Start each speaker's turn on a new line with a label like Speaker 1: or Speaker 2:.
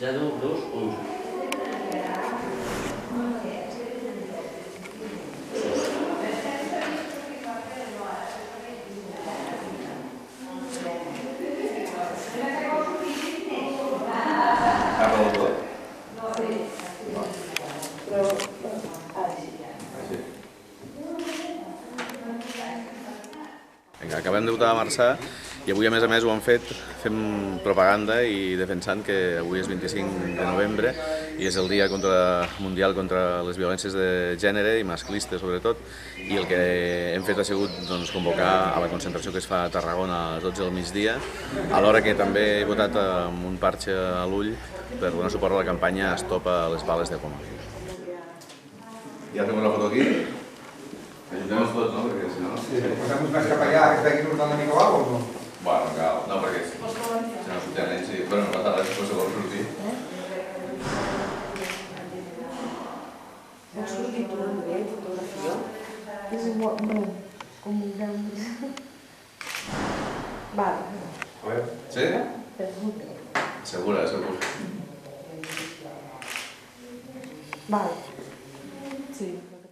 Speaker 1: 0211.
Speaker 2: Acabem de votar a Marçà i avui a més ho han fet fent propaganda i defensant que avui és 25 de novembre i és el dia mundial contra les violències de gènere i masclistes sobretot, i el que hem fet ha sigut convocar a la concentració que es fa a Tarragona a les 12 del migdia, alhora que també he votat amb un parxe a l'ull per donar suport a la campanya Stop a les bales de goma. Ja fem una foto aquí? Ajuntem-nos tots, no? Perquè si no...
Speaker 3: Posem-nos més cap allà, que estigui portant una mica d'agua o no?
Speaker 2: Bueno, no cal. No, perquè si no sortien ells i... Bueno, no passa res, però se vol sortir.
Speaker 4: Vols sortir tu també, fotografia? És igual, no, com un gran... Vale.
Speaker 2: Sí? Segura, segura.
Speaker 4: Vale. Sí.